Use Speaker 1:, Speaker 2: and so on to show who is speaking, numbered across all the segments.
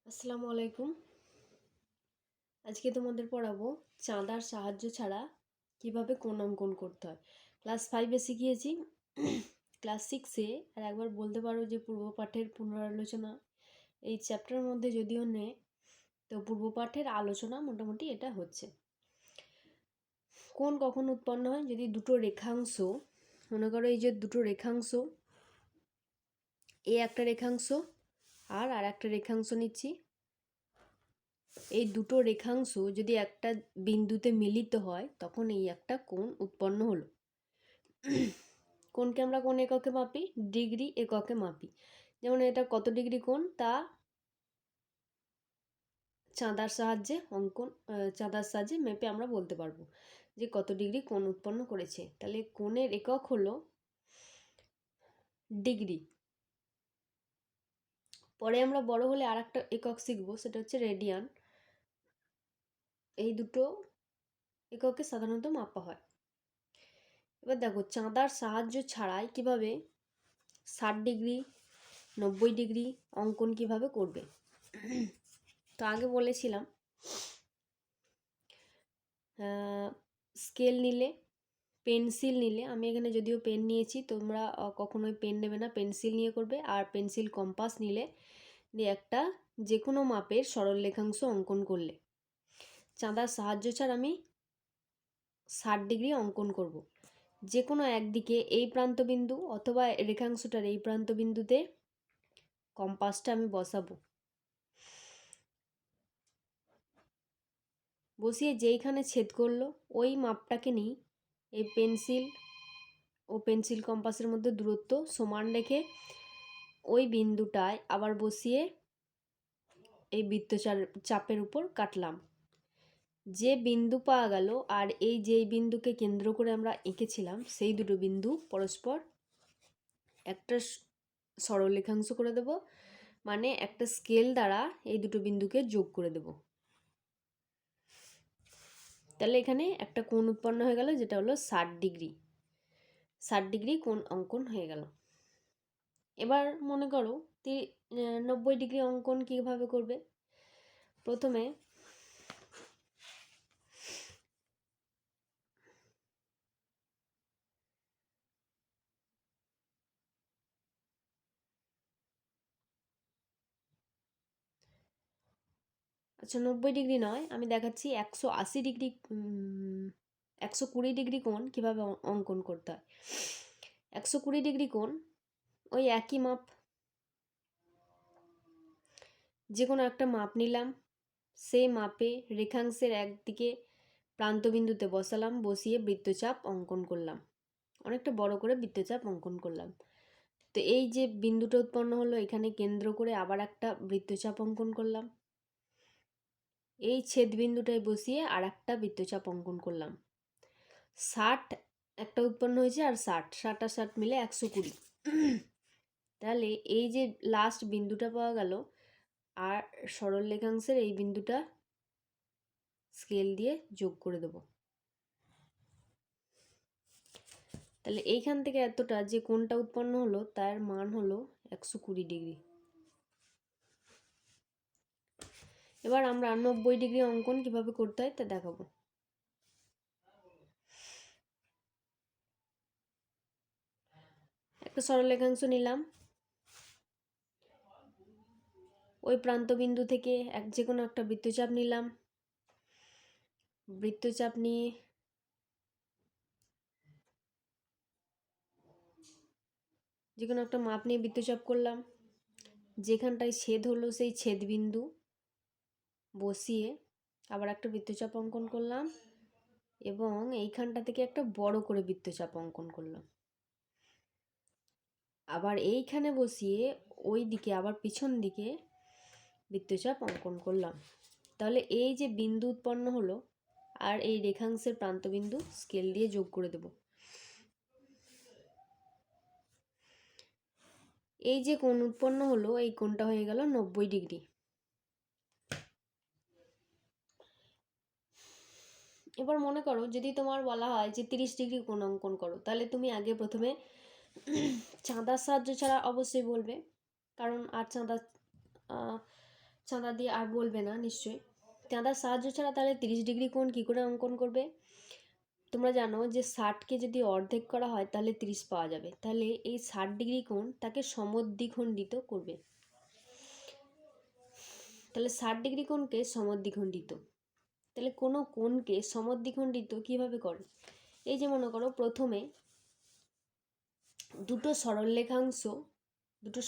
Speaker 1: আসসালামু আলাইকুম। আজকে তোমাদের পড়াবো চাঁদার সাহায্য ছাড়া কিভাবে কোণ অঙ্কন করতে হয়। ক্লাস 5-এ শিখিয়েছি, ক্লাস 6-এ আর একবার বলতে পারো যে পূর্বপাঠের পুনরালোচনা এই চ্যাপ্টারের মধ্যে যদিও নেই, তো পূর্বপাঠের আলোচনা মোটামুটি এটা হচ্ছে। কোণ কখন উৎপন্ন হয়? যদি দুটো রেখাংশ, মনে করো এই যে দুটো রেখাংশ, এই একটা রেখাংশ আর একটা রেখাংশ নিচ্ছি, এই দুটো রেখাংশ যদি একটা বিন্দুতে মিলিত হয় তখন এই একটা কোণ উৎপন্ন হলো। কোণকে আমরা কোন এককে মাপি? ডিগ্রি এককে মাপি। যেমন এটা কত ডিগ্রি কোণ তা চাঁদার সাহায্যে মেপে আমরা বলতে পারবো যে কত ডিগ্রি কোণ উৎপন্ন করেছে। তাহলে কোণের একক হলো ডিগ্রি। পরে আমরা বড় হলে আর একটা একক শিখবো, সেটা হচ্ছে রেডিয়ান। এই দুটো এককে সাধারণত মাপা হয়। এবার দেখো চাঁদার সাহায্য ছাড়াই কিভাবে 60 ডিগ্রি 90 ডিগ্রি অঙ্কন কিভাবে করবে। তো আগে বলেছিলাম স্কেল নিলে, পেন্সিল নিলে, আমি এখানে যদিও পেন নিয়েছি, তোমরা কখনোই পেন নেবে না, পেন্সিল নিয়ে করবে। আর পেন্সিল কম্পাস নিলে দিয়ে একটা যে কোনো মাপের সরল রেখাংশ অঙ্কন করলে চাঁদার সাহায্য ছাড়া আমি 60 ডিগ্রি অঙ্কন করব। যে কোনো একদিকে এই প্রান্তবিন্দু অথবা রেখাংশটার এই প্রান্তবিন্দুতে কম্পাসটা আমি বসাবো। বসিয়ে যেইখানে ছেদ করলো ওই মাপটাকে নিই, এই পেন্সিল ও পেন্সিল কম্পাসের মধ্যে দূরত্ব সমান রেখে ওই বিন্দুটায় আবার বসিয়ে এই বৃত্তচাপের উপর কাটলাম। যে বিন্দু পাওয়া গেল আর এই যেই বিন্দুকে কেন্দ্র করে আমরা এঁকেছিলাম সেই দুটো বিন্দু পরস্পর একটা সরলরেখাংশ করে দেব, মানে একটা স্কেল দ্বারা এই দুটো বিন্দুকে যোগ করে দেব। তাহলে এখানে একটা কোণ উৎপন্ন হয়ে গেল, যেটা হলো 60 ডিগ্রি। 60 ডিগ্রি কোণ অঙ্কন হয়ে গেল। এবার মনে করো 90 ডিগ্রি অঙ্কন কীভাবে করবে। প্রথমে আচ্ছা 90 ডিগ্রি নয়, আমি দেখাচ্ছি 180 ডিগ্রি 120 ডিগ্রি কোণ কীভাবে অঙ্কন করতে হয়। 120 ডিগ্রি কোণ ওই একই মাপ, যে কোনো একটা মাপ নিলাম, সেই মাপে রেখাংশের একদিকে প্রান্তবিন্দুতে বসালাম, বসিয়ে বৃত্তচাপ অঙ্কন করলাম, অনেকটা বড় করে বৃত্তচাপ অঙ্কন করলাম। তো এই যে বিন্দুটা উৎপন্ন হলো এখানে কেন্দ্র করে আবার একটা বৃত্তচাপ অঙ্কন করলাম, এই ছেদ বিন্দুটায় বসিয়ে আর একটা বৃত্তচাপ অঙ্কন করলাম। 60 একটা উৎপন্ন হয়েছে আর 60 আর 60 মিলে 120। তাহলে এই যে লাস্ট বিন্দুটা পাওয়া গেল আর সরল রেখাংশের এই বিন্দুটা স্কেল দিয়ে যোগ করে দেব। তাহলে এইখান থেকে এতটা যে কোণটা উৎপন্ন হলো তার মান হলো 120 ডিগ্রি। এবার আমরা 90 ডিগ্রি অঙ্কন কিভাবে করতে হয় তা দেখাবো। একটা সরল রেখাংশ নিলাম, ওই প্রান্তবিন্দু থেকে যে কোনো একটা বৃত্তচাপ নিলাম, বৃত্তচাপ নিয়ে যে কোনো একটা মাপ নিয়ে বৃত্তচাপ করলাম, যেখানটায় ছেদ হলো সেই ছেদ বিন্দু বসিয়ে আবার একটা বৃত্তচাপ অঙ্কন করলাম এবং এইখানটা থেকে একটা বড় করে বৃত্তচাপ অঙ্কন করলাম। আবার এইখানে বসিয়ে ওই দিকে আবার পিছন দিকে বৃত্তচাপ অঙ্কন করলাম। তাহলে এই যে বিন্দু উৎপন্ন হলো আর এই রেখাংশের প্রান্তবিন্দু স্কেল দিয়ে যোগ করে দেব। এই যে কোণ উৎপন্ন হলো এই কোণটা হয়ে গেল 90 ডিগ্রি। এবার মনে করো যদি তোমার বলা হয় যে 30 ডিগ্রি কোণ অঙ্কন করো, তাহলে তুমি আগে প্রথমে চাঁদার সাহায্য ছাড়া অবশ্যই বলবে, কারণ আর চাঁদা দিয়ে আর বলবে না নিশ্চয়ই। চাঁদার সাহায্য ছাড়া তাহলে 30 ডিগ্রি কোণ কী করে অঙ্কন করবে? তোমরা জানো যে 60কে যদি অর্ধেক করা হয় তাহলে 30 পাওয়া যাবে। তাহলে এই 60 ডিগ্রি কোণ তাকে সমদ্বিখণ্ডিত করবে। তাহলে 60 ডিগ্রি কোণকে সমদ্বিখণ্ডিত, তাহলে কোনো কোণকে সমদ্বিখণ্ডিত কীভাবে করে? এই যে মনে করো প্রথমে দুটো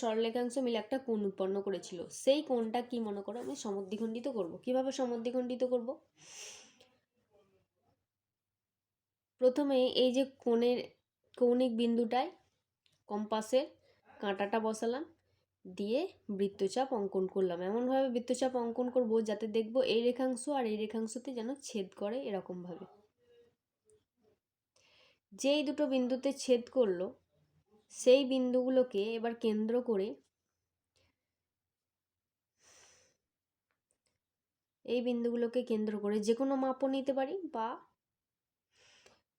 Speaker 1: সরলরেখাংশ মিলে একটা কোণ উৎপন্ন করেছিল, সেই কোণটা কি মনে করো আমি সমদ্বিখণ্ডিত করব। কিভাবে সমদ্বিখণ্ডিত করব? প্রথমে এই যে কৌণিক বিন্দুটায় কম্পাসের কাঁটাটা বসালাম, দিয়ে বৃত্তচাপ অঙ্কন করলাম। এমনভাবে বৃত্তচাপ অঙ্কন করব যাতে দেখব এই রেখাংশ আর এই রেখাংশতে যেন ছেদ করে, এরকমভাবে। যেই দুটো বিন্দুতে ছেদ করলো সেই বিন্দুগুলোকে এবার কেন্দ্র করে যে কোনো মাপও নিতে পারি বা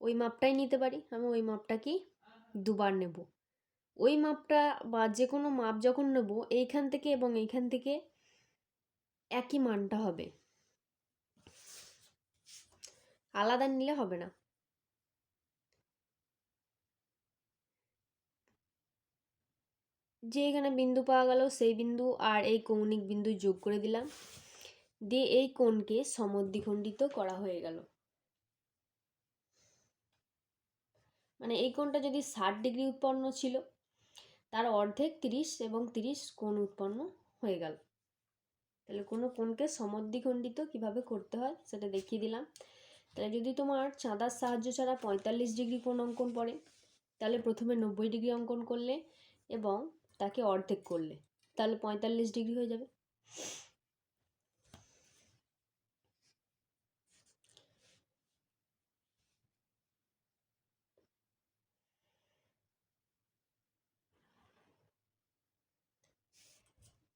Speaker 1: ওই মাপটাই নিতে পারি। আমি ওই মাপটা কি দুবার নেব। ওই মাপটা বা যে কোনো মাপ যখন নেব এইখান থেকে এবং এইখান থেকে একই মানটা হবে, আলাদা নিলে হবে না। যে এখানে বিন্দু পাওয়া গেল সেই বিন্দু আর এই কৌণিক বিন্দু যোগ করে দিলাম, দিয়ে এই কোণকে সমদ্বিখণ্ডিত করা হয়ে গেল। মানে এই কোণটা যদি 60 ডিগ্রি উৎপন্ন ছিল তার অর্ধেক 30 এবং 30 কোণ উৎপন্ন হয়ে গেল। তাহলে কোনো কোণকে সমদ্বিখণ্ডিত কিভাবে করতে হয় সেটা দেখিয়ে দিলাম। তাহলে যদি তোমার চাঁদার সাহায্য ছাড়া 45 ডিগ্রি কোণ অঙ্কন পড়ে, তাহলে প্রথমে 90 ডিগ্রি অঙ্কন করলে এবং তাকে অর্ধেক করলে, তাহলে 45 ডিগ্রি হয়ে যাবে।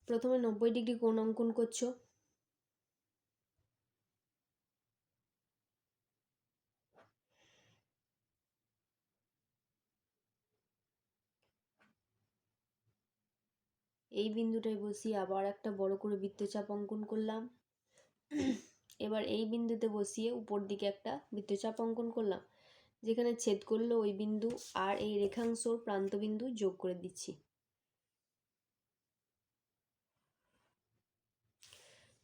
Speaker 1: প্রথমে 90 ডিগ্রি কোণ অঙ্কন করছো, এই বিন্দুটায় বসিয়ে আবার একটা বড় করে বৃত্তচাপ অঙ্কন করলাম। এবার এই বিন্দুতে বসিয়ে উপর দিকে একটা বৃত্তচাপ অঙ্কন করলাম, যেখানে ছেদ করলো ওই বিন্দু আর এই রেখাংশর প্রান্ত বিন্দু যোগ করে দিচ্ছি।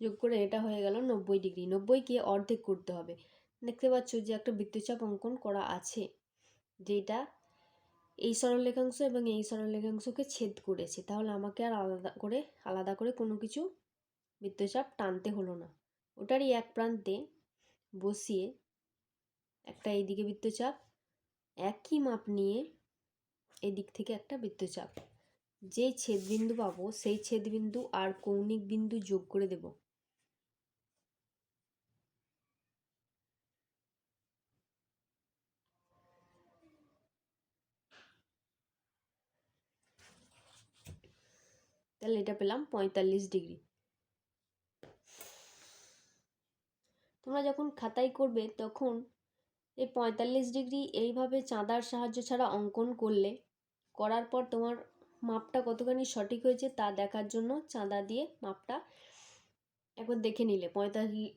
Speaker 1: যোগ করে এটা হয়ে গেল 90 ডিগ্রি। 90কে অর্ধেক করতে হবে। দেখতে পাচ্ছ যে একটা বৃত্তচাপ অঙ্কন করা আছে, যেটা এই সরলরেখাংশ এবং এই সরলরেখাংশকে ছেদ করেছে। তাহলে আমাকে আর আলাদা করে কোনো কিছু বৃত্তচাপ টানতে হলো না। ওটারই এক প্রান্তে বসিয়ে একটা এইদিকে বৃত্তচাপ, একই মাপ নিয়ে এদিক থেকে একটা বৃত্তচাপ, যেই ছেদবিন্দু পাবো সেই ছেদবিন্দু আর কৌণিক বিন্দু যোগ করে দেব। তাহলে এটা পেলাম 45 ডিগ্রি। তোমরা যখন খাতায় করবে তখন এই 45 ডিগ্রি এইভাবে চাঁদার সাহায্য ছাড়া অঙ্কন করলে, করার পর তোমার মাপটা কতখানি সঠিক হয়েছে তা দেখার জন্য চাঁদা দিয়ে মাপটা একবার দেখে নিলে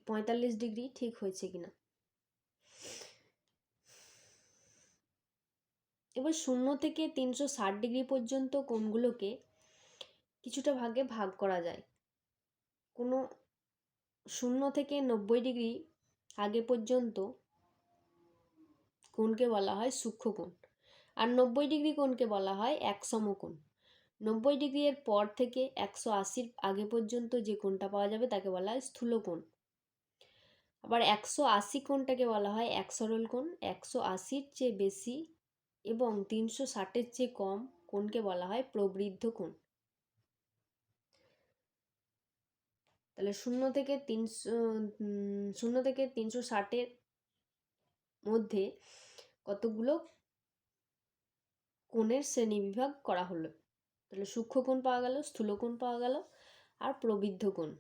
Speaker 1: 45 ডিগ্রি ঠিক হয়েছে কিনা। এবার 0 থেকে 360 ডিগ্রি পর্যন্ত কোণগুলোকে কিছুটা ভাগে ভাগ করা যায়। কোনো 0 থেকে 90 ডিগ্রি আগে পর্যন্ত কোণকে বলা হয় সূক্ষ্মকোণ, আর 90 ডিগ্রি কোণকে বলা হয় এক সমকোণ। 90 ডিগ্রি এর পর থেকে 180 আগে পর্যন্ত যে কোণটা পাওয়া যাবে তাকে বলা হয় স্থূলকোণ। আবার 180 কোণটাকে বলা হয় এক সরল কোণ। 180-র চেয়ে বেশি এবং 360-এর চেয়ে কম কোণকে বলা হয় প্রবৃদ্ধ কোণ। তাহলে 0 থেকে 360-এর মধ্যে কতগুলো কোণের শ্রেণীবিভাগ করা হলো। তাহলে সূক্ষ্মকোণ পাওয়া গেল, স্থূলকোণ পাওয়া গেল আর প্রবৃদ্ধ কোণ।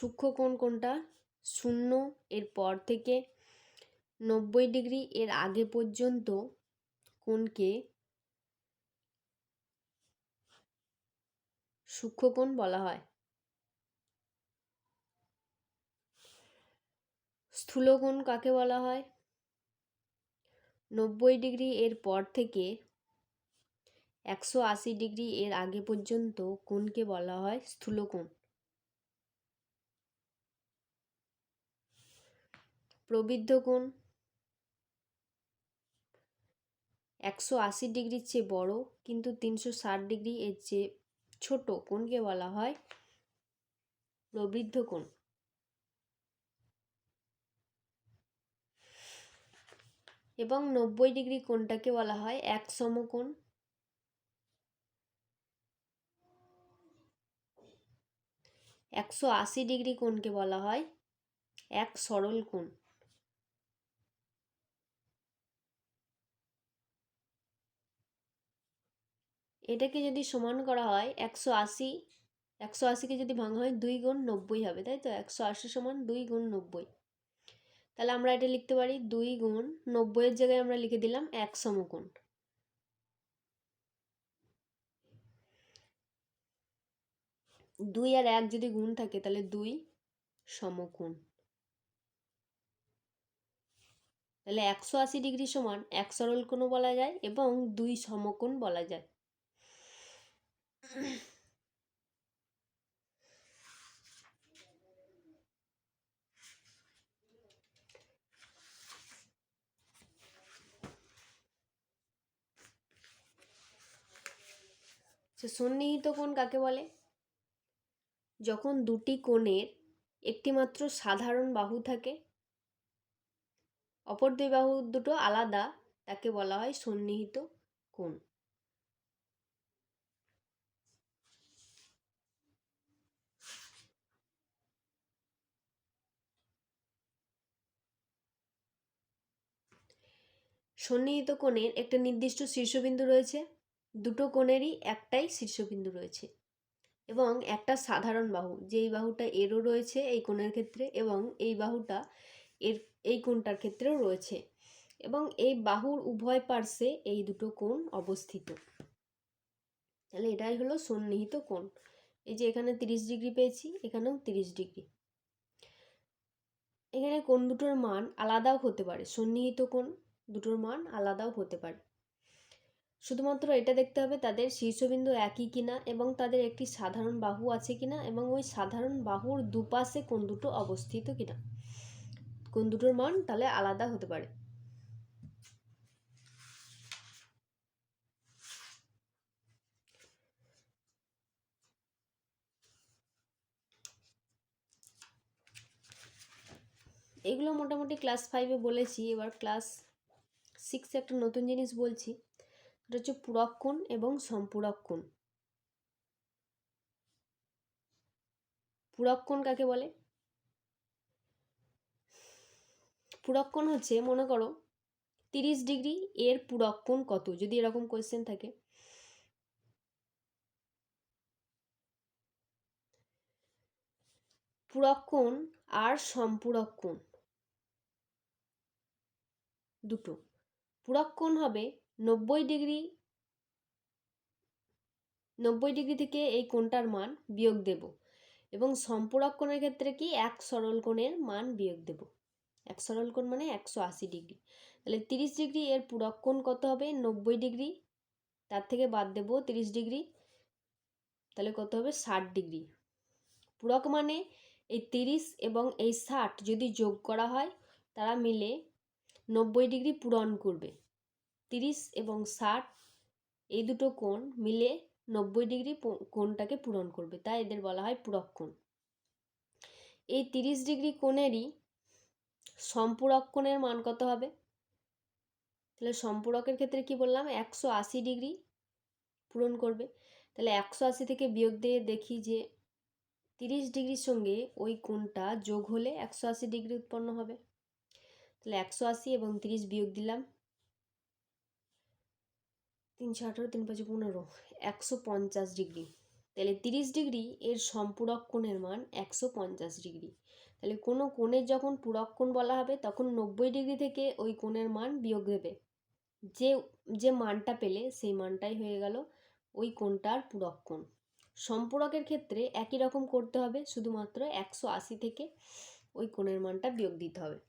Speaker 1: সূক্ষ্ম কোণ কোনটা? 0 এর পর থেকে 90 ডিগ্রি এর আগে পর্যন্ত কোণকে সূক্ষ্ম কোণ বলা হয়। স্থূল কোণ কাকে বলা হয়? 90 ডিগ্রি এর পর থেকে 180 ডিগ্রি এর আগে পর্যন্ত কোণকে বলা হয় স্থূল কোণ। প্রবৃদ্ধ কোণ 180 ডিগ্রির চেয়ে বড় কিন্তু 360 ডিগ্রি এর চেয়ে ছোট কোণকে বলা হয় প্রবৃদ্ধ কোণ। এবং 90 ডিগ্রি কোণটাকে বলা হয় এক সমকোণ। 180 ডিগ্রি কোণকে বলা হয় এক সরল কোণ। এটাকে যদি সমান করা হয় 180কে যদি ভাঙা হয় 2 গুণ 90 হবে, তাই তো? 180 সমান 2 গুণ 90। তাহলে আমরা এটা লিখতে পারি 2 গুণ 90 এর জায়গায় আমরা লিখে দিলাম এক সমকোণ। 2 আর 1 যদি গুণ থাকে তাহলে 2 সমকোণ। তাহলে 180 ডিগ্রি সমান এক সরল কোণও বলা যায় এবং 2 সমকোণ বলা যায়। সন্নিহিত কোণ কাকে বলে? যখন দুটি কোণের একটি মাত্র সাধারণ বাহু থাকে, অপর দুই বাহু দুটো আলাদা, তাকে বলা হয় সন্নিহিত কোণ। সন্নিহিত কোণের একটা নির্দিষ্ট শীর্ষবিন্দু রয়েছে, দুটো কোণেরই একটাই শীর্ষবিন্দু রয়েছে এবং একটা সাধারণ বাহু, যেই বাহুটা এরও রয়েছে এই কোণের ক্ষেত্রে এবং এই বাহুটা এর এই কোণটার ক্ষেত্রেও রয়েছে এবং এই বাহুর উভয় পার্শ্বে এই দুটো কোণ অবস্থিত। তাহলে এটাই হলো সন্নিহিত কোণ। এই যে এখানে 30 ডিগ্রি পেয়েছি, এখানেও 30 ডিগ্রি। এখানে কোণ দুটোর মান আলাদাও হতে পারে, সন্নিহিত কোণ দুটোর মান আলাদাও হতে পারে। শুধুমাত্র এটা দেখতে হবে তাদের শীর্ষবিন্দু একই কিনা এবং তাদের একটি সাধারণ বাহু আছে কিনা এবং ওই সাধারণ বাহুর দুপাশে কোণ দুটো অবস্থিত কিনা। কোণ দুটোর মান তাহলে আলাদা হতে পারে। এগুলো মোটামুটি ক্লাস 5-এ বলেছি, এবার ক্লাস 6-এ একটা নতুন জিনিস বলছি, এটা হচ্ছে পূরক কোণ এবং সম্পূরক কোণ। পূরক কোণ কাকে বলে? পূরক কোণ হচ্ছে, মনে করো 30 ডিগ্রি এর পূরক কোণ কত, যদি এরকম কোয়েশ্চেন থাকে। পূরক কোণ আর সম্পূরক কোণ দুটো। পূরক কোণ হবে 90 ডিগ্রি, 90 ডিগ্রি থেকে এই কোণটার মান বিয়োগ দেব এবং সম্পূরক কোণের ক্ষেত্রে কি এক সরল কোণের মান বিয়োগ দেব। এক সরল কোণ মানে 180 ডিগ্রি। তাহলে 30 ডিগ্রি এর পূরক কোণ কত হবে? 90 ডিগ্রি, তার থেকে বাদ দেব 30 ডিগ্রি, তাহলে কত হবে? 60 ডিগ্রি। পূরক মানে এই 30 এবং এই 60 যদি যোগ করা হয় তারা মিলে 90 ডিগ্রি পূরণ করবে। 30 এবং 60 এই দুটো কোণ মিলে 90 ডিগ্রি কোণটাকে পূরণ করবে, তাই এদের বলা হয় পূরক কোণ। এই 30 ডিগ্রি কোণেরই সম্পূরক কোণের মান কত হবে? তাহলে সম্পূরকের ক্ষেত্রে কি বললাম? 180 ডিগ্রি পূরণ করবে। তাহলে 180 থেকে বিয়োগ দিয়ে দেখি যে 30 ডিগ্রির সঙ্গে ওই কোণটা যোগ হলে 180 ডিগ্রি উৎপন্ন হবে। তাহলে 180 এবং 30 বিয়োগ দিলাম, 318, 3 5 15, 150 ডিগ্রি। তাহলে 30 ডিগ্রি এর সম্পূরক কোণের মান 150 ডিগ্রি। তাহলে কোনো কোণের যখন পূরক কোণ বলা হবে তখন 90 ডিগ্রি থেকে ওই কোণের মান বিয়োগ দেবে, যে যে মানটা পেলে সেই মানটাই হয়ে গেল ওই কোণটার পূরক কোণ। সম্পূরকের ক্ষেত্রে একই রকম করতে হবে, শুধুমাত্র 180 থেকে ওই কোণের মানটা বিয়োগ দিতে হবে।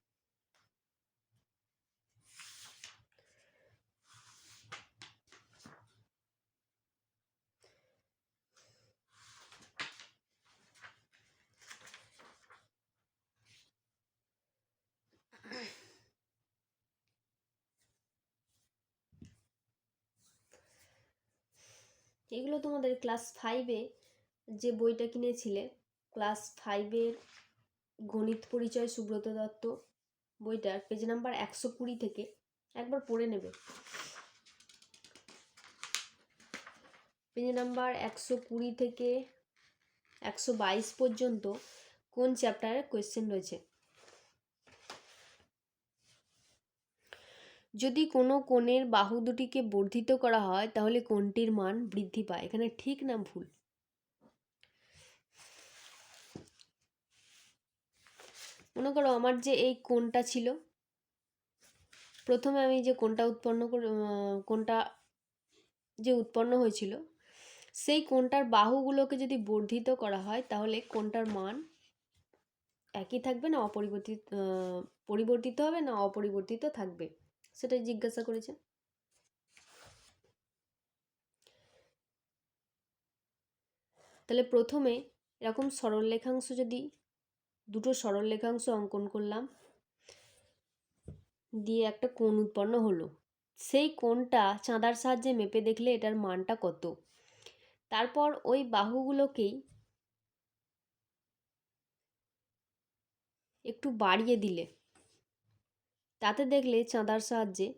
Speaker 1: এগুলো তোমাদের ক্লাস 5-এ যে বইটা কিনেছিলে, ক্লাস 5-এর গণিত পরিচয় সুব্রত দত্ত বইটার পেজ নাম্বার 120 থেকে একবার পড়ে নেবে। পেজ নাম্বার 120 থেকে 122 পর্যন্ত কোন চ্যাপ্টারের কোয়েশ্চেন রয়েছে। যদি কোনো কোণের বাহু দুটিকে বর্ধিত করা হয় তাহলে কোণটির মান বৃদ্ধি পায়। এখানে ঠিক না ভুল? মনে করো আমার যে এই কোণটা ছিল, প্রথমে আমি যে কোণটা উৎপন্ন হয়েছিল সেই কোণটার বাহুগুলোকে যদি বর্ধিত করা হয় তাহলে কোণটার মান একই থাকবে না পরিবর্তিত হবে না অপরিবর্তিত থাকবে, সেটাই জিজ্ঞাসা করেছে। তাহলে প্রথমে এরকম সরলরেখাংশ, যদি দুটো সরলরেখাংশ অঙ্কন করলাম, দিয়ে একটা কোণ উৎপন্ন হলো, সেই কোণটা চাঁদার সাহায্যে মেপে দেখলে এটার মানটা কত। তারপর ওই বাহুগুলোকেই একটু বাড়িয়ে দিলে তাতে দেখলে চাঁদার সাহায্যে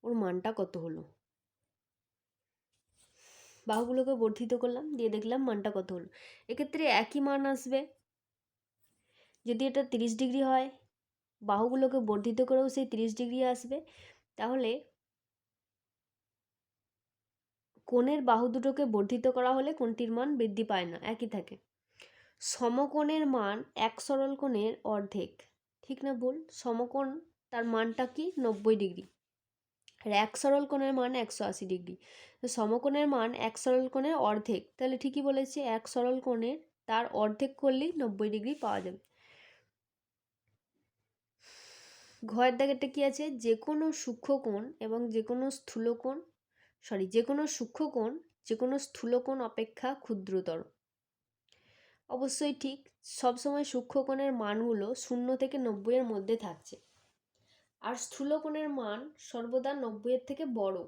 Speaker 1: ওর মানটা কত হলো। বাহুগুলোকে বর্ধিত করলাম, দিয়ে দেখলাম মানটা কত হলো। এক্ষেত্রে একই মান আসবে। যদি এটা 30 ডিগ্রি হয়, বাহুগুলোকে বর্ধিত করেও সেই 30 ডিগ্রি আসবে। তাহলে কোণের বাহু দুটোকে বর্ধিত করা হলে কোণটির মান বৃদ্ধি পায় না, একই থাকে। সমকোণের মান এক সরল কোণের অর্ধেক, ঠিক না ভুল? সমকোণ তার মানটা কি? 90 ডিগ্রি। আর এক সরল কোণের মান 180 ডিগ্রি। তো সমকোণের মান এক সরল কোণের অর্ধেক, তাহলে ঠিকই বলেছি, এক সরল কোণের তার অর্ধেক করলেই 90 ডিগ্রি পাওয়া যাবে। ঘয়ের দাগেরটা কি আছে? যে কোনো সূক্ষ্মকোণ এবং যে কোনো স্থূলকোণ, যে কোনো সূক্ষ্মকোণ যে কোনো স্থূলকোণ অপেক্ষা ক্ষুদ্রতর। অবশ্যই ঠিক, সবসময় সূক্ষ্মকোণের মানগুলো 0 থেকে 90 এর মধ্যে থাকছে, আর স্থূলকোণের মান সর্বদা 90 এর থেকে বড়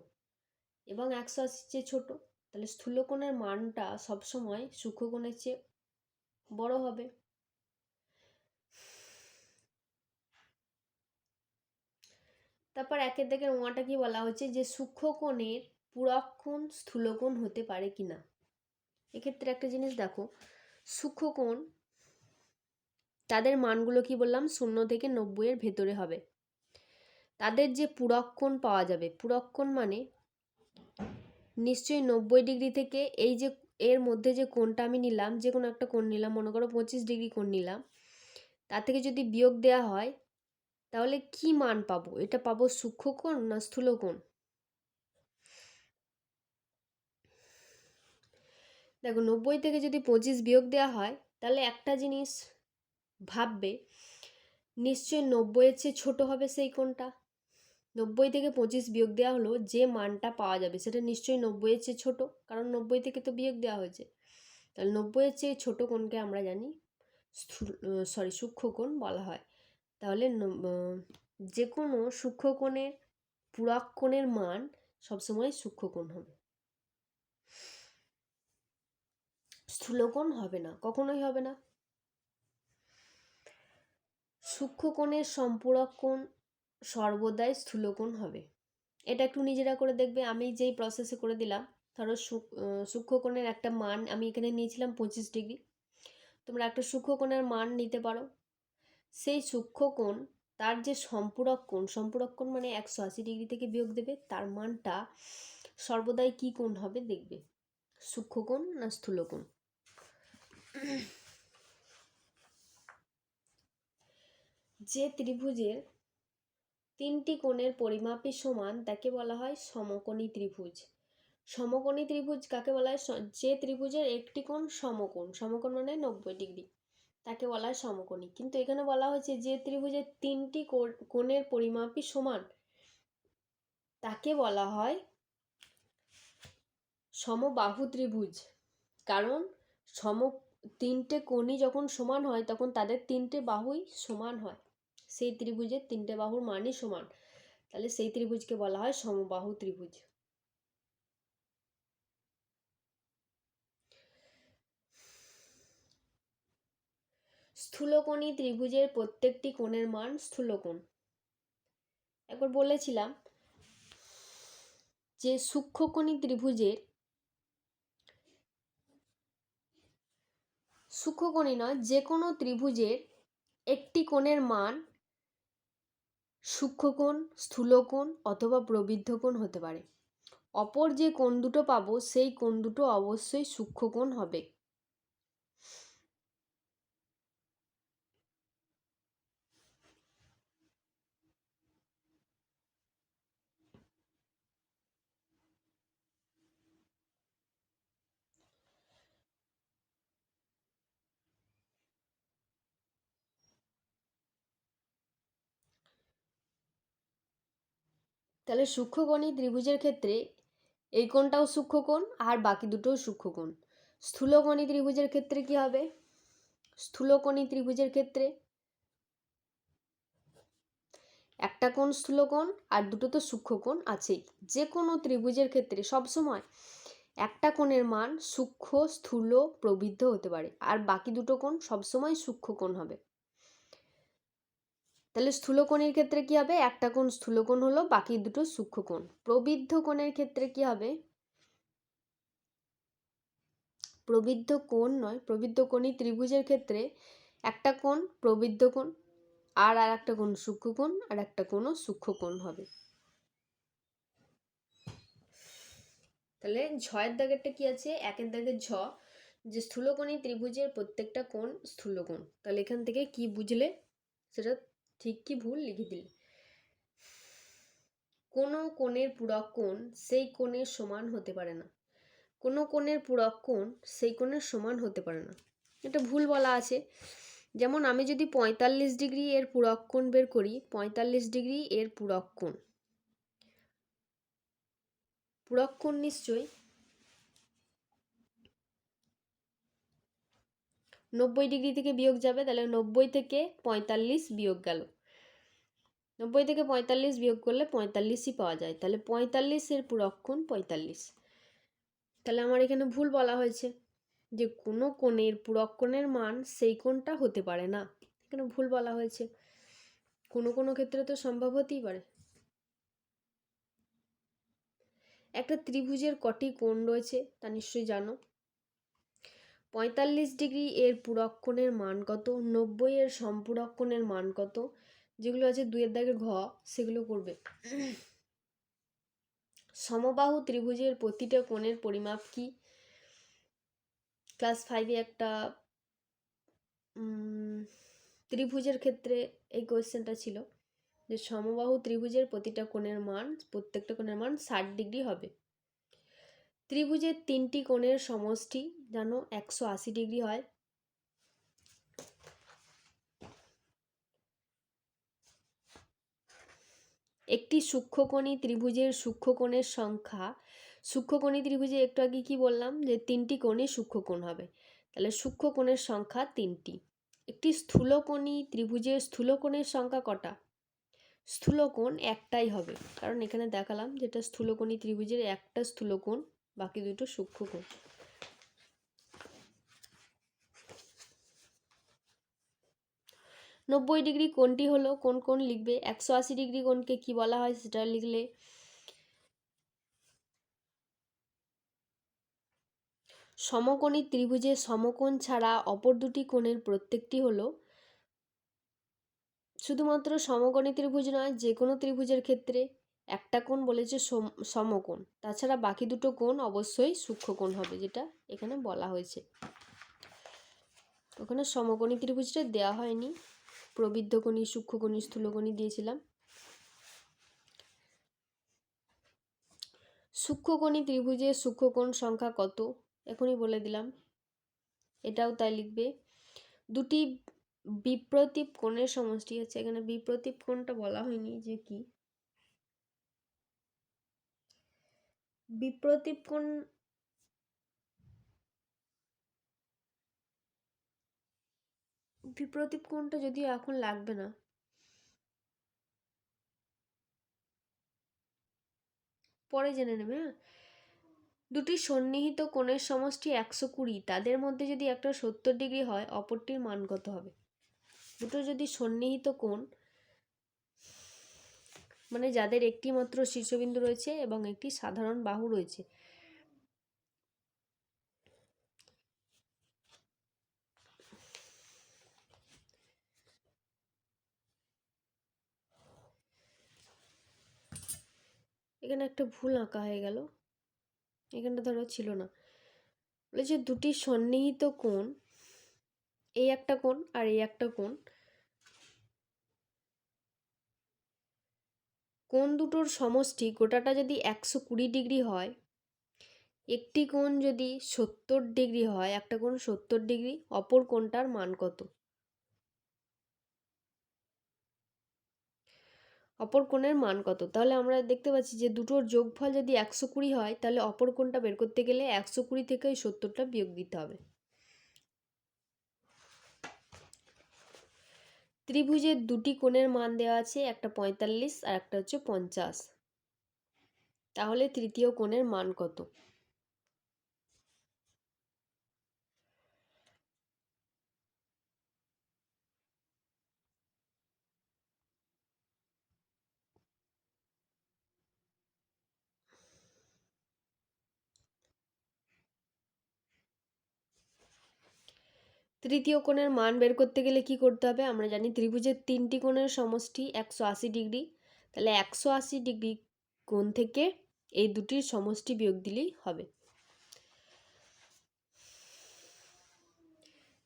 Speaker 1: এবং 180 চেয়ে ছোট। তাহলে স্থূলকোণের মানটা সবসময় সূক্ষ্মকোণের চেয়ে বড় হবে। তারপর একের দাগের ওয়াটা কি বলা হচ্ছে, যে সূক্ষ্মকোণের পূরক কোণ স্থূলকোণ হতে পারে কিনা। এক্ষেত্রে একটা জিনিস দেখো, সূক্ষ্মকোণ তাদের মানগুলো কি বললাম, 0 থেকে 90 এর ভেতরে হবে। তাদের যে পূরক কোণ পাওয়া যাবে, পূরক কোণ মানে নিশ্চয়ই 90 ডিগ্রি থেকে এই যে এর মধ্যে যে কোণটা আমি নিলাম, যে কোনো একটা কোণ নিলাম, মনে করো 25 ডিগ্রি কোণ নিলাম, তার থেকে যদি বিয়োগ দেওয়া হয় তাহলে কি মান পাবো? এটা পাবো সূক্ষ্মকোণ না স্থূলকোণ? দেখো 90 থেকে যদি 25 বিয়োগ দেওয়া হয় তাহলে একটা জিনিস ভাববে, নিশ্চয়ই 90 এর চেয়ে ছোট হবে সেই কোণটা। 90 থেকে 25 বিয়োগ দেওয়া হলো, যে মানটা পাওয়া যাবে সেটা নিশ্চয়ই 90 এর চেয়ে ছোট, কারণ 90 থেকে তো বিয়োগ দেওয়া হয়েছে। তাহলে 90 এর চেয়ে ছোট কোণকে আমরা জানি সূক্ষ্মকোণ বলা হয়। তাহলে যে কোনো সূক্ষ্মকোণের পূরক কোণের মান সবসময় সূক্ষ্মকোণ হবে, স্থূলকোণ হবে না, কখনোই হবে না। সূক্ষ্মকোণের সম্পূরক কোণ সর্বদাই স্থূলকোণ হবে। এটা একটু নিজেরা করে দেখবে, আমি যেই প্রসেসে করে দিলাম। ধরো সূক্ষ্মকোণের একটা মান আমি এখানে নিয়েছিলাম 25 ডিগ্রি, তোমরা একটা সূক্ষ্মকোণের মান নিতে পারো। সেই সূক্ষ্মকোণ তার যে সম্পূরক কোণ মানে 180 ডিগ্রি থেকে বিয়োগ দেবে, তার মানটা সর্বদাই কি কোণ হবে দেখবে, সূক্ষ্মকোণ না স্থূলকোণ। যে ত্রিভুজের তিনটি কোণের পরিমাপই সমান তাকে বলা হয় সমকোণী ত্রিভুজ। সমকোণী ত্রিভুজ কাকে বলা হয়? যে ত্রিভুজের একটি কোণ সমকোণ, সমকোণ মানে 90 ডিগ্রি, তাকে বলা হয় সমকোণী। কিন্তু এখানে বলা হয়েছে যে ত্রিভুজের তিনটি কোণের পরিমাপই সমান তাকে বলা হয় সমবাহু ত্রিভুজ। কারণ তিনটে কোণই যখন সমান হয় তখন তাদের তিনটে বাহুই সমান হয়, সেই ত্রিভুজের তিনটে বাহুর মানই সমান, তাহলে সেই ত্রিভুজকে বলা হয় সমবাহু ত্রিভুজ। স্থূলকোণী ত্রিভুজের প্রত্যেকটি কোণের মান স্থূলকোণ। একবার বলেছিলাম যে সূক্ষ্মকোণী ত্রিভুজের, সূক্ষ্মকোণী নয়, যে কোনো ত্রিভুজের একটি কোণের মান সূক্ষ্মকোণ, স্থূলকোণ অথবা প্রবৃদ্ধকোণ হতে পারে। অপর যে কোণ দুটো পাবো সেই কোণ দুটো অবশ্যই সূক্ষ্মকোণ হবে। তাহলে সূক্ষ্মকোণী ত্রিভুজের ক্ষেত্রে এই কোণটাও সূক্ষ্মকোণ আর বাকি দুটোও সূক্ষ্মকোণ। স্থূলকোণী ত্রিভুজের ক্ষেত্রে কি হবে? স্থূলকোণী ত্রিভুজের ক্ষেত্রে একটা কোণ স্থূলকোণ আর দুটো তো সূক্ষ্মকোণ আছেই। যে কোনো ত্রিভুজের ক্ষেত্রে সবসময় একটা কোণের মান সূক্ষ্ম, স্থূল, প্রবৃদ্ধ হতে পারে, আর বাকি দুটো কোণ সবসময় সূক্ষ্মকোণ হবে। তাহলে স্থূলকোণের ক্ষেত্রে কি হবে? একটা কোণ স্থূলকোণ হলো, বাকি দুটো সূক্ষ্মকোণ। প্রবৃদ্ধ কোণের ক্ষেত্রে কি হবে? প্রবৃদ্ধ কোণ নয়, প্রবৃদ্ধ কোণী ত্রিভুজের ক্ষেত্রে একটা কোণ প্রবৃদ্ধ কোণ আর একটা কোণ সূক্ষ্মকোণ আর একটা কোণও সূক্ষ্মকোণ হবে। তাহলে ঝয়ের দাগেরটা কি আছে? একের দাগের ঝ, যে স্থূলকোণী ত্রিভুজের প্রত্যেকটা কোণ স্থূলকোণ। তাহলে এখান থেকে কি বুঝলে সেটা ঠিক কি ভুল লিখে দিলে। কোনো কোণের পূরক কোণ সেই কোণের সমান হতে পারে না। কোনো কোণের পূরক কোণ সেই কোণের সমান হতে পারে না, এটা ভুল বলা আছে। যেমন আমি যদি 45 ডিগ্রি এর পূরক কোণ বের করি, 45 ডিগ্রি এর পূরক কোণ, পূরক কোণ নিশ্চয়ই 90 ডিগ্রি থেকে বিয়োগ যাবে, তাহলে 90 থেকে 45 বিয়োগ গেল, 90 থেকে 45 বিয়োগ করলে 45ই পাওয়া যায়, তাহলে 45 এর পূরক কোণ 45। তাহলে আমার এখানে ভুল বলা হয়েছে যে কোনো কোণের পূরক কোণের মান সেই কোণটা হতে পারে না, এখানে ভুল বলা হয়েছে। কোনো কোনো ক্ষেত্রে তো সম্ভব হতেই পারে। একটা ত্রিভুজের কটি কোণ রয়েছে তা নিশ্চয়ই জানো। 45 ডিগ্রি এর পূরক কোণের মান কত, 90 এর সম্পূরক কোণের মান কত, যেগুলো আছে 2 এর দাগের ঘ সেগুলো করবে। সমবাহু ত্রিভুজের প্রতিটা কোণের পরিমাপ কি? ক্লাস 5-এ একটা ত্রিভুজের ক্ষেত্রে এই কোয়েশ্চেনটা ছিল যে সমবাহু ত্রিভুজের প্রতিটা কোণের মান, প্রত্যেকটা কোণের মান 60 ডিগ্রি হবে। ত্রিভুজের তিনটি কোণের সমষ্টি জানো 180 ডিগ্রি হয়। একটি সূক্ষ্মকোণী ত্রিভুজের সূক্ষ্মকোণের সংখ্যা, সূক্ষ্মকোণী ত্রিভুজে একটু আগে কি বললাম যে তিনটি কোণই সূক্ষ্মকোণ হবে, তাহলে সূক্ষ্মকোণের সংখ্যা তিনটি। একটি স্থূলকোণী ত্রিভুজের স্থূলকোণের সংখ্যা কটা? স্থূলকোণ একটাই হবে, কারণ এখানে দেখালাম যেটা স্থূলকোণী ত্রিভুজের একটা স্থূলকোণ, বাকি দুটো সূক্ষ্মকোণ। 90 ডিগ্রি কোণটি হলো কোন কোণ লিখবে, 180 ডিগ্রি কোণকে কি বলা হয় সেটা লিখলে। সমকোণী ত্রিভুজের সমকোণ ছাড়া অপর দুটি কোণের প্রত্যেকটি হলো, শুধুমাত্র সমকোণী ত্রিভুজ নয়, যে কোনো ত্রিভুজের ক্ষেত্রে একটা কোণ বলেছে সমকোণ, তাছাড়া বাকি দুটো কোণ অবশ্যই সূক্ষ্মকোণ হবে, যেটা এখানে বলা হয়েছে। ওখানে সমকোণী ত্রিভুজটা দেওয়া হয়নি, প্রবৃদ্ধকোণী, সূক্ষ্মকোণী, স্থূলকোণী দিয়েছিলাম। সূক্ষ্মকোণী ত্রিভুজের সূক্ষ্মকোণ সংখ্যা কত, এখনই বলে দিলাম, এটাও তাই লিখবে। দুটি বিপ্রতীপ কোণের সমষ্টি আছে, এখানে বিপ্রতীপ কোণটা বলা হয়নি যে কি। বিপ্রতীপ কোণ বিপ্রতীপ কোণটা যদিও এখন লাগবে না, পরে জেনে নেবে। হ্যাঁ, দুটি সন্নিহিত কোণের সমষ্টি 120, তাদের মধ্যে যদি একটা 70 ডিগ্রি হয়, অপরটির মান কত হবে? দুটো যদি সন্নিহিত কোণ, মানে যাদের একটি মাত্র শীর্ষবিন্দু রয়েছে এবং একটি সাধারণ বাহু রয়েছে, এখানে একটা ভুল আঁকা হয়ে গেল, এখানটা ধরো ছিল না। বলেছে দুটি সন্নিহিত কোণ, এই একটা কোণ আর এই একটা কোণ, কোণ দুটোর সমষ্টি গোটাটা যদি 120 ডিগ্রি হয়, একটি কোণ যদি 70 ডিগ্রি হয়, একটা কোণ 70 ডিগ্রি, অপর কোণটার মান কত? অপর কোণের মান কত? তাহলে আমরা দেখতে পাচ্ছি যে দুটোর যোগফল যদি 120 হয়, তাহলে অপর কোণটা বের করতে গেলে 120 থেকে ওই 70টা বিয়োগ দিতে হবে। ত্রিভুজের দুটি কোণের মান দেওয়া আছে, একটা 45 আর একটা হচ্ছে 50। তাহলে তৃতীয় কোণের মান কত? তৃতীয় কোণের মান বের করতে গেলে কি করতে হবে? আমরা জানি ত্রিভুজের তিনটি কোণের সমষ্টি 180 ডিগ্রি, তাহলে 180 ডিগ্রি কোণ থেকে এই দুটির সমষ্টি বিয়োগ দিলেই হবে।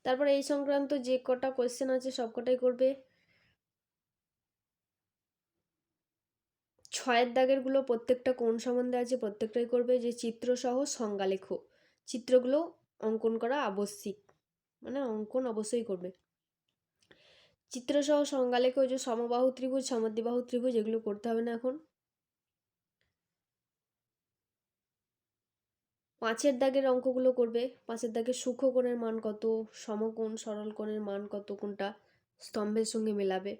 Speaker 1: তারপর এই সংক্রান্ত যে কটা কোয়েশ্চেন আছে সব কটাই করবে। 6 দাগেরগুলো প্রত্যেকটা কোণ সম্বন্ধে আছে, প্রত্যেকটাই করবে। যে চিত্রসহ সংজ্ঞা লেখো, চিত্রগুলো অঙ্কন করা আবশ্যিক, মানে অঙ্কন অবশ্যই করবে। চিত্রসহ সংজ্ঞা লেখো, যে সমবাহু ত্রিভুজ, সমদ্বিবাহু ত্রিভুজ, এগুলো করতে হবে না এখন। 5 দাগের অঙ্কগুলো করবে। 5 দাগের সূক্ষ্মকোণের মান কত, সমকোণ সরল কোণের মান কত, কোনটা স্তম্ভের সঙ্গে মেলাবে।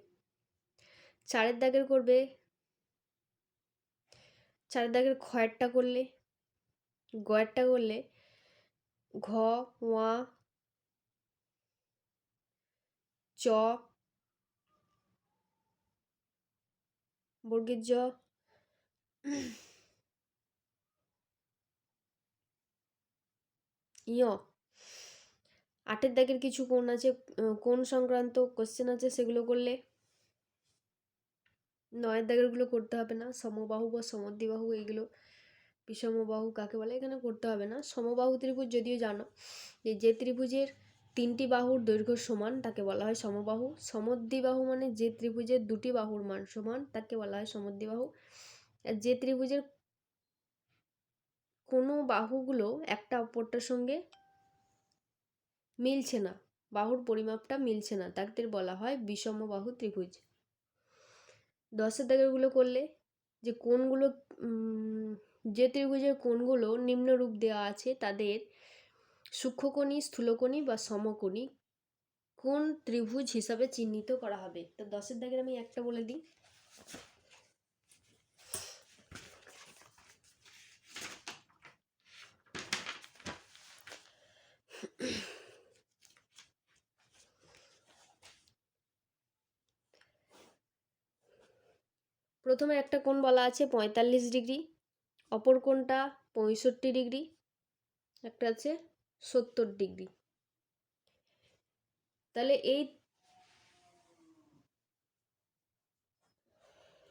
Speaker 1: 4 দাগের করবে। 4 দাগের ক্ষয়েরটা করলে, গয়েরটা করলে ঘ, ওয়া, চ, বর্গের জ, ইয়। 8 দাগের কিছু কোণ আছে, কোণ সংক্রান্ত কোশ্চেন আছে, সেগুলো করলে। 9 দাগেরগুলো করতে হবে না, সমবাহু বা সমদ্বিবাহু, এগুলো বিষমবাহু কাকে বলে এখানে করতে হবে না। সমবাহু ত্রিভুজ যদিও জানো, যে ত্রিভুজের তিনটি বাহুর দৈর্ঘ্য সমান তাকে বলা হয় সমবাহু। সমদ্বিবাহু মানে যে ত্রিভুজের দুটি বাহুর মান সমান তাকে বলা হয় সমদ্বিবাহু। আর যে ত্রিভুজের কোনো বাহুগুলো একটা অপরটার সঙ্গে মিলছে না, বাহুর পরিমাপটা মিলছে না, তাদের বলা হয় বিষমবাহু ত্রিভুজ। 10 দাগেরগুলো করলে, যে কোণগুলো যে ত্রিভুজের কোণগুলো নিম্নরূপ দেওয়া আছে তাদের সূক্ষ্মকোণী, স্থূলকোণী বা সমকোণী কোন ত্রিভুজ হিসাবে চিহ্নিত করা হবে। তো 10 দাগের আমি একটা বলে দিই। প্রথমে একটা কোণ বলা আছে 45 ডিগ্রি, অপর কোণটা 65 ডিগ্রি, একটা আছে 70 ডিগ্রি। তাহলে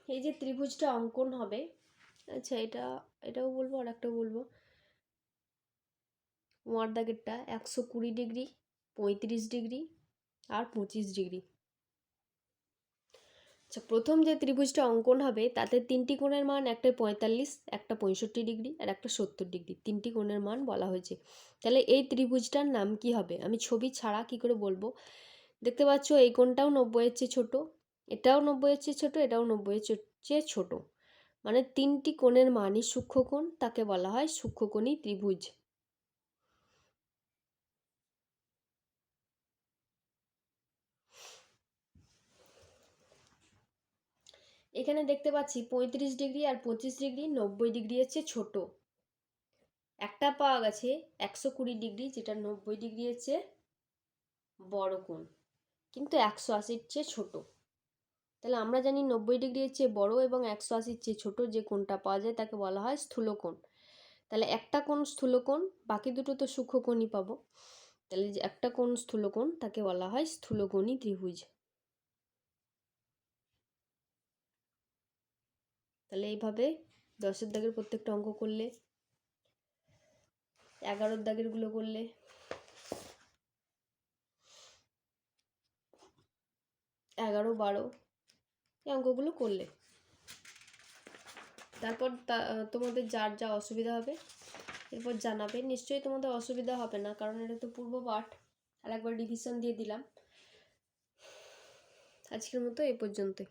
Speaker 1: এই যে ত্রিভুজটা অঙ্কন হবে, আচ্ছা এটাও বলবো আর একটাও বলবো। ওয়ার দাগেরটা 120 ডিগ্রি, 35 ডিগ্রি আর 25 ডিগ্রি। আচ্ছা, প্রথম যে ত্রিভুজটা অঙ্কন হবে তাতে তিনটি কোণের মান, একটা 45, একটা 65 ডিগ্রি আর একটা 70 ডিগ্রি, তিনটি কোণের মান বলা হয়েছে। তাহলে এই ত্রিভুজটার নাম কি হবে? আমি ছবি ছাড়া কি করে বলবো? দেখতে পাচ্ছ এই কোণটাও 90-এর চেয়ে ছোট, এটাও 90-এর চেয়ে ছোট, এটাও 90-এর চেয়ে ছোট, মানে তিনটি কোণের মানই সূক্ষ্মকোণ, তাকে বলা হয় সূক্ষ্মকোণী ত্রিভুজ। এখানে দেখতে পাচ্ছি 35 ডিগ্রি আর 25 ডিগ্রি 90 ডিগ্রির চেয়ে ছোট। একটা পাওয়া গেছে 120 ডিগ্রি, যেটা 90 ডিগ্রির চেয়ে বড় কোণ, কিন্তু 180-র চেয়ে ছোট। তাহলে আমরা জানি 90 ডিগ্রির চেয়ে বড় এবং 180-র চেয়ে ছোট যে কোণটা পাওয়া যায় তাকে বলা হয় স্থূলকোণ। তাহলে একটা কোণ স্থূলকোণ, বাকি দুটো তো সূক্ষ্মকোণই পাবো। তাহলে যে একটা কোণ স্থূলকোণ তাকে বলা হয় স্থূলকোণী ত্রিভুজ। তাহলে এইভাবে 10-এর দাগের প্রত্যেকটা অঙ্ক করলে, 11-এর দাগের গুলো করলে, 11, 12 এই অঙ্কগুলো করলে, তারপর তোমাদের যার যা অসুবিধা হবে এরপর জানাবে। নিশ্চয়ই তোমাদের অসুবিধা হবে না, কারণ এটা তো পূর্ব পাঠ, আর একবার রিভিশন দিয়ে দিলাম। আজকের মতো এই পর্যন্তই।